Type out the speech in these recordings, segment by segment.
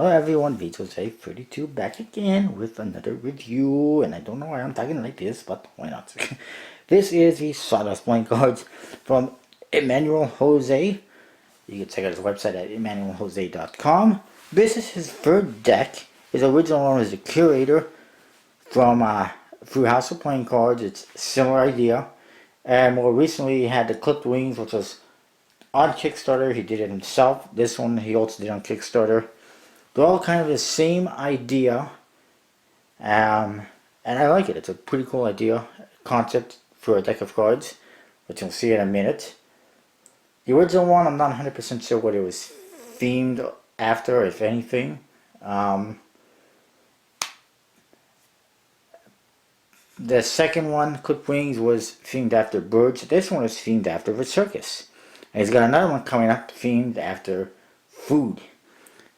Hello everyone, Vito's32 back again with another review, and I don't know why I'm talking like this, but why not? This is the Sawdust playing cards from Emmanuel Jose. You can check out his website at emmanueljose.com. This is his third deck. His original one was the Curator from through House of Playing Cards. It's a similar idea. And more recently he had the Clipped Wings, which was on Kickstarter. He did it himself. This one he also did on Kickstarter. They're all kind of the same idea, and I like it. It's a pretty cool idea, concept for a deck of cards, which you'll see in a minute. The original one, I'm not 100% sure what it was themed after, if anything. The second one, Clipped Wings, was themed after birds. This one is themed after the circus. And he's got another one coming up themed after food.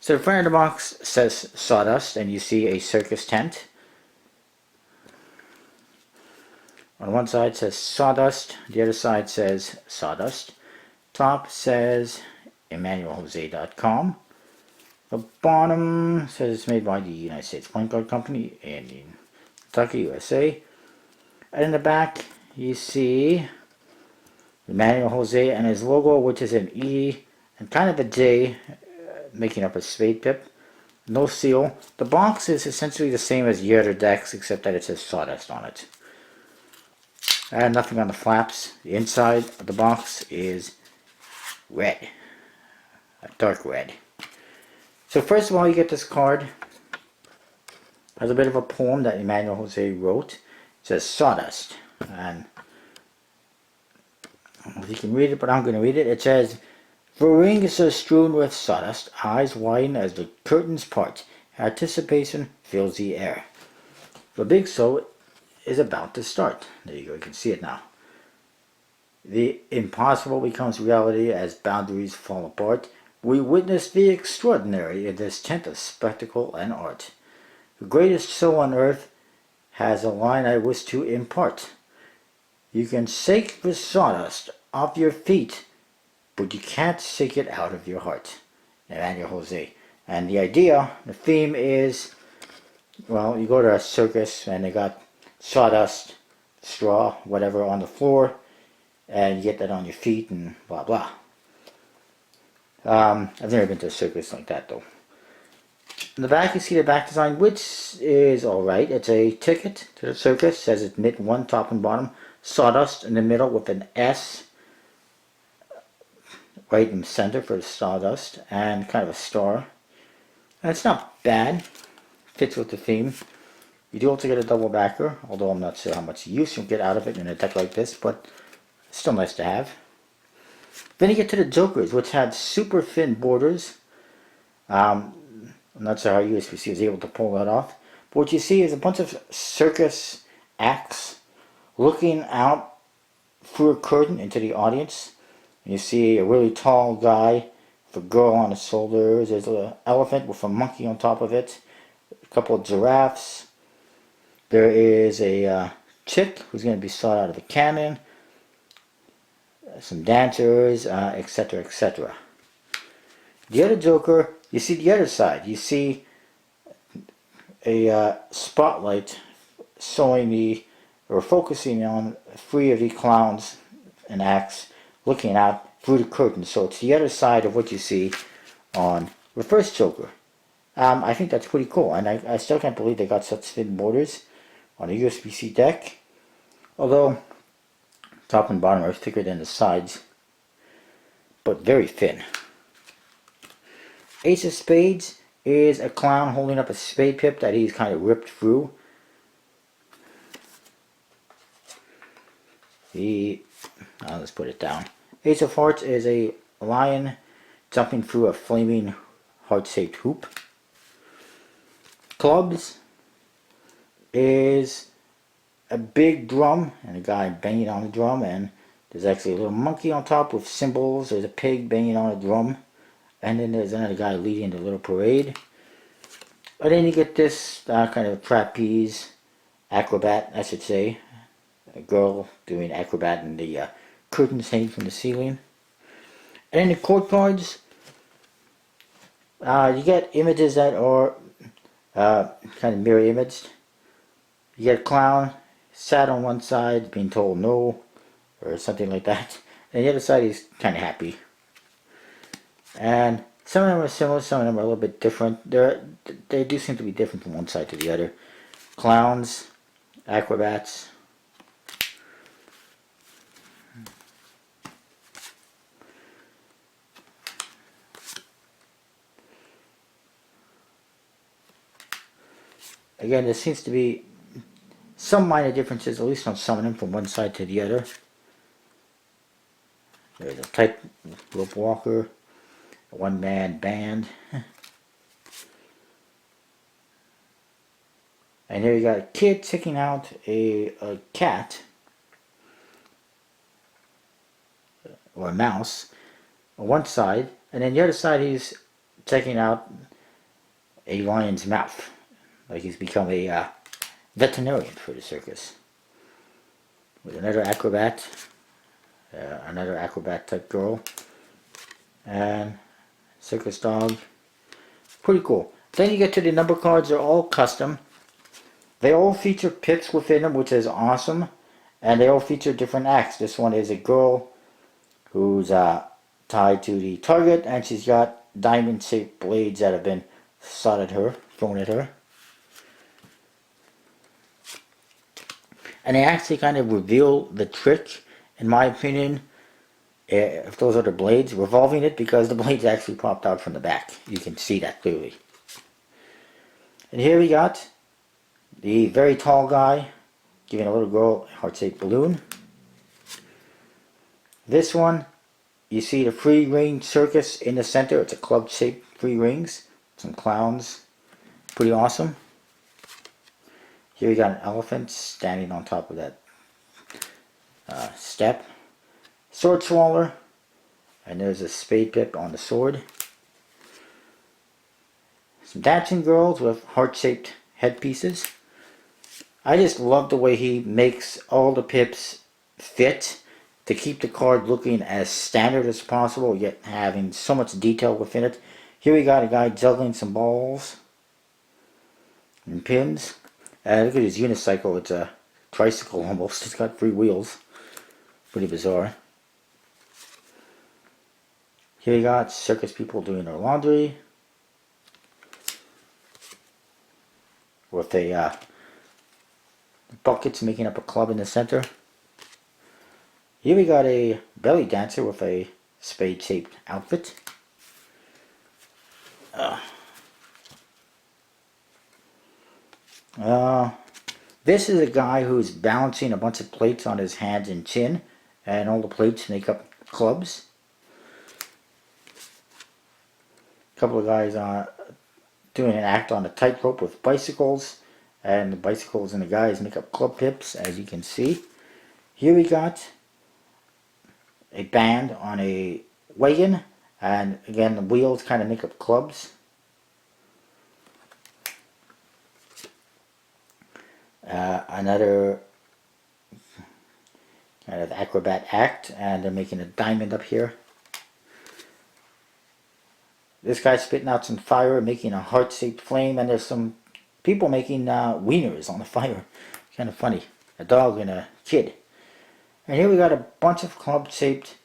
So the front of the box says Sawdust, and you see a circus tent. On one side says Sawdust, the other side says Sawdust. Top says EmmanuelJose.com. The bottom says it's made by the United States Playing Card Company in Kentucky, USA. And in the back you see Emmanuel Jose and his logo, which is an E and kind of a J, making up a spade pip. No seal. The box is essentially the same as the other decks, except that it says Sawdust on it. And nothing on the flaps. The inside of the box is red. A dark red. So first of all, you get this card. It has a bit of a poem that Emmanuel Jose wrote. It says Sawdust. And I don't know if you can read it, but I'm going to read it. It says, "The rings are strewn with sawdust, eyes widen as the curtains part. Anticipation fills the air. The big show is about to start." There you go, you can see it now. The impossible becomes reality as boundaries fall apart. We witness the extraordinary in this tent of spectacle and art. The greatest show on earth has a line I wish to impart. You can shake the sawdust off your feet, but you can't shake it out of your heart. Emmanuel Jose. And the idea, the theme is, well, you go to a circus and they got sawdust, straw, whatever on the floor, and you get that on your feet and blah blah. I've never been to a circus like that though. In the back you see the back design, which is alright. It's a ticket to the circus. It says it's knit one top and bottom. Sawdust in the middle with an S right in the center for the sawdust, and kind of a star. And it's not bad. Fits with the theme. You do also get a double backer, although I'm not sure how much use you'll get out of it in a deck like this, but it's still nice to have. Then you get to the jokers, which had super thin borders. I'm not sure how USPC was able to pull that off. But what you see is a bunch of circus acts looking out through a curtain into the audience. You see a really tall guy with a girl on his shoulders. There's an elephant with a monkey on top of it. A couple of giraffes. There is a chick who's going to be shot out of a cannon. Some dancers, etc., etc. The other Joker, you see the other side. You see a spotlight showing or focusing on 3 of the clowns and acts looking out through the curtain. So it's the other side of what you see on the first Joker. I think that's pretty cool, and I still can't believe they got such thin borders on a USPC deck. Although top and bottom are thicker than the sides, but very thin. Ace of Spades is a clown holding up a spade pip that he's kind of ripped through. Let's put it down. Ace of Hearts is a lion jumping through a flaming heart-shaped hoop. Clubs is a big drum and a guy banging on the drum, and there's actually a little monkey on top with cymbals. There's a pig banging on a drum, and then there's another guy leading the little parade. And then you get this kind of trapeze acrobat, I should say. A girl doing acrobat in the curtains hanging from the ceiling. And then the court cards, You get images that are kind of mirror imaged. You get a clown sat on one side being told no or something like that, and the other side he's kind of happy. And some of them are similar, some of them are a little bit different. They do seem to be different from one side to the other. Clowns, acrobats. Again, there seems to be some minor differences, at least on some of them, from one side to the other. There's a tightrope walker, a one-man band. And here you got a kid taking out a cat, or a mouse, on one side, and then the other side he's checking out a lion's mouth. Like he's become a veterinarian for the circus. With another acrobat type girl, and circus dog. Pretty cool. Then you get to the number cards. They're all custom. They all feature pips within them, which is awesome. And they all feature different acts. This one is a girl who's tied to the target, and she's got diamond-shaped blades that have been thrown at her. And they actually kind of reveal the trick, in my opinion, if those are the blades, revolving it, because the blades actually popped out from the back. You can see that clearly. And here we got the very tall guy giving a little girl a heart-shaped balloon. This one, you see the free ring circus in the center. It's a club-shaped free rings. Some clowns. Pretty awesome. Here we got an elephant standing on top of that step. Sword swaller. And there's a spade pip on the sword. Some dancing girls with heart-shaped headpieces. I just love the way he makes all the pips fit to keep the card looking as standard as possible, yet having so much detail within it. Here we got a guy juggling some balls and pins. Look at his unicycle. It's a tricycle almost. It's got 3 wheels. Pretty bizarre. Here you got circus people doing their laundry with a buckets making up a club in the center. Here we got a belly dancer with a spade-shaped outfit. This is a guy who's balancing a bunch of plates on his hands and chin, and all the plates make up clubs. A couple of guys doing an act on a tightrope with bicycles, and the bicycles and the guys make up club pips, as you can see. Here we got a band on a wagon, and again the wheels kind of make up clubs. Another kind of acrobat act, and they're making a diamond up here. This guy's spitting out some fire, making a heart-shaped flame, and there's some people making wieners on the fire. Kind of funny. A dog and a kid. And here we got a bunch of club-shaped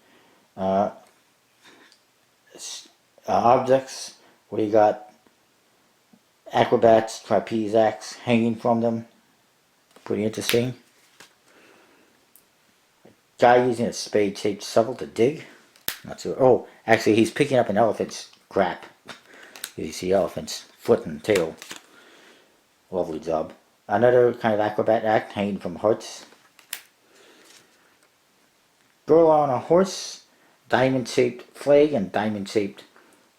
objects where you got acrobats, trapeze acts hanging from them. Pretty interesting. A guy using a spade-shaped shovel to dig. Not sure. Oh, actually he's picking up an elephant's crap. You see elephant's foot and tail. Lovely job. Another kind of acrobat act hanging from hearts. Girl on a horse, diamond-shaped flag and diamond-shaped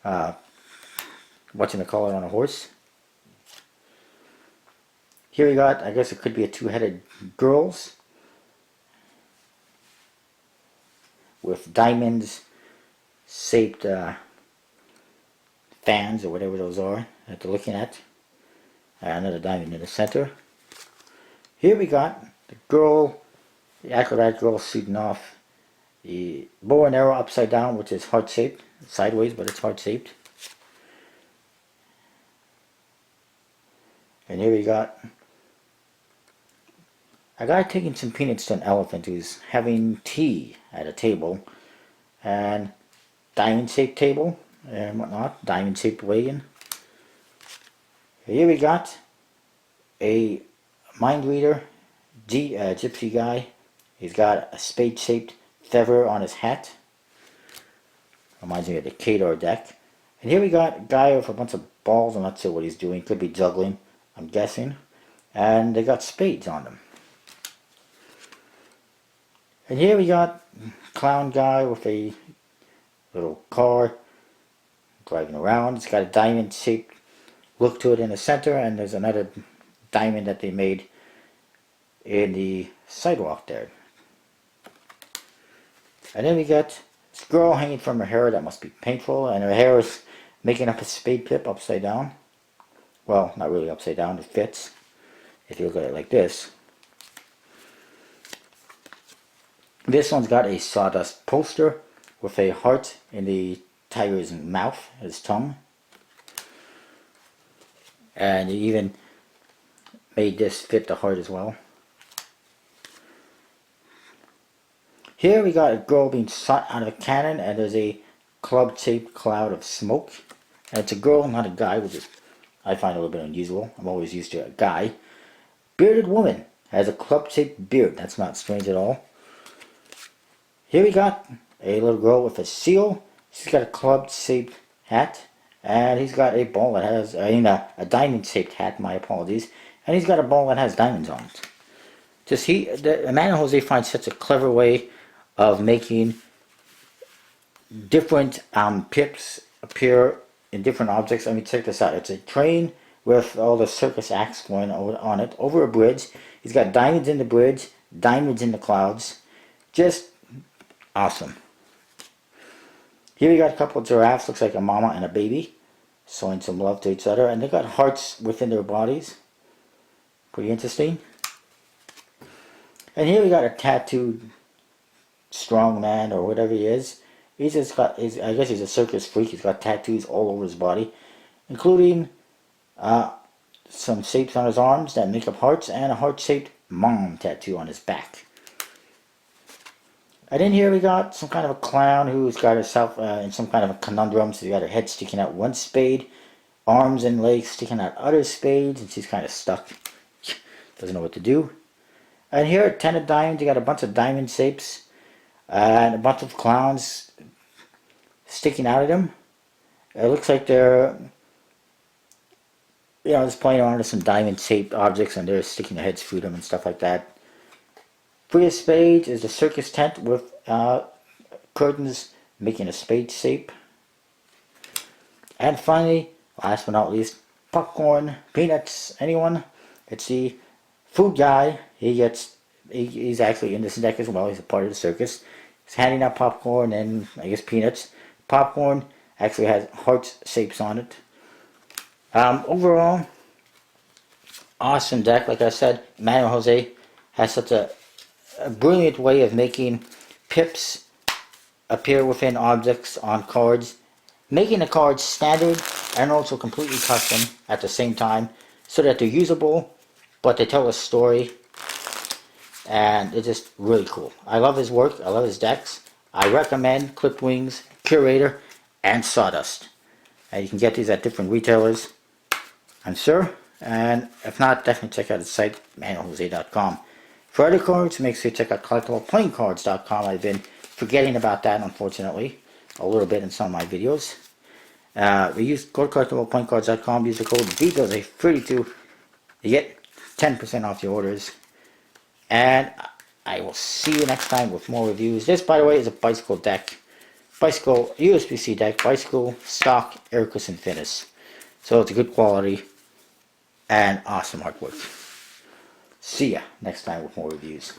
whatchamacallit on a horse. Here we got, I guess it could be a 2-headed girls with diamonds shaped fans or whatever those are that they're looking at. Another diamond in the center. Here we got the girl, the acrobat girl shooting off the bow and arrow upside down, which is heart shaped, sideways, but it's heart shaped. And here we got a guy taking some peanuts to an elephant who's having tea at a table. And diamond-shaped table and whatnot. Diamond-shaped wagon. Here we got a mind reader, gypsy guy. He's got a spade-shaped feather on his hat. Reminds me of the Cador deck. And here we got a guy with a bunch of balls. I'm not sure what he's doing. Could be juggling, I'm guessing. And they got spades on them. And here we got a clown guy with a little car driving around. It's got a diamond-shaped look to it in the center, and there's another diamond that they made in the sidewalk there. And then we got this girl hanging from her hair. That must be painful, and her hair is making up a spade pip upside down. Well, not really upside down, it fits if you look at it like this. This one's got a Sawdust poster with a heart in the tiger's mouth, his tongue. And he even made this fit the heart as well. Here we got a girl being shot out of a cannon, and there's a club-shaped cloud of smoke. And it's a girl, not a guy, which is, I find a little bit unusual. I'm always used to a guy. Bearded woman has a club-shaped beard. That's not strange at all. Here we got a little girl with a seal. She's got a club-shaped hat. And he's got a ball that has, a diamond-shaped hat, my apologies. And he's got a ball that has diamonds on it. Just Emmanuel Jose finds such a clever way of making different pips appear in different objects. I mean, check this out. It's a train with all the circus acts going on it over a bridge. He's got diamonds in the bridge, diamonds in the clouds. Just awesome. Here we got a couple of giraffes. Looks like a mama and a baby showing some love to each other. And they got hearts within their bodies. Pretty interesting. And here we got a tattooed strong man or whatever he is. He's just got, I guess he's a circus freak. He's got tattoos all over his body, including some shapes on his arms that make up hearts, and a heart-shaped mom tattoo on his back. And in here we got some kind of a clown who's got herself in some kind of a conundrum. So you got her head sticking out one spade, arms and legs sticking out other spades, and she's kind of stuck. Doesn't know what to do. And here at 10 of diamonds, you got a bunch of diamond shapes and a bunch of clowns sticking out of them. It looks like they're, just playing around with some diamond shaped objects, and they're sticking their heads through them and stuff like that. Three of spades is a circus tent with curtains making a spade shape. And finally, last but not least, popcorn, peanuts, anyone? It's the food guy. He's actually in this deck as well. He's a part of the circus. He's handing out popcorn and I guess peanuts. Popcorn actually has heart shapes on it. Overall, awesome deck. Like I said, Emmanuel Jose has such a brilliant way of making pips appear within objects on cards, making the cards standard and also completely custom at the same time, so that they're usable but they tell a story, and it's just really cool. I love his work. I love his decks. I recommend Clipped Wings, Curator, and Sawdust. And you can get these at different retailers, I'm sure. And if not, definitely check out his site, emmanueljose.com. For other cards, make sure you check out collectibleplayingcards.com. I've been forgetting about that, unfortunately, a little bit in some of my videos. Go to collectibleplayingcards.com, use the code VJose32. You get 10% off your orders. And I will see you next time with more reviews. This, by the way, is a bicycle deck. Bicycle USB-C deck. Bicycle stock air cushion finish. So it's a good quality and awesome artwork. See ya next time with more reviews.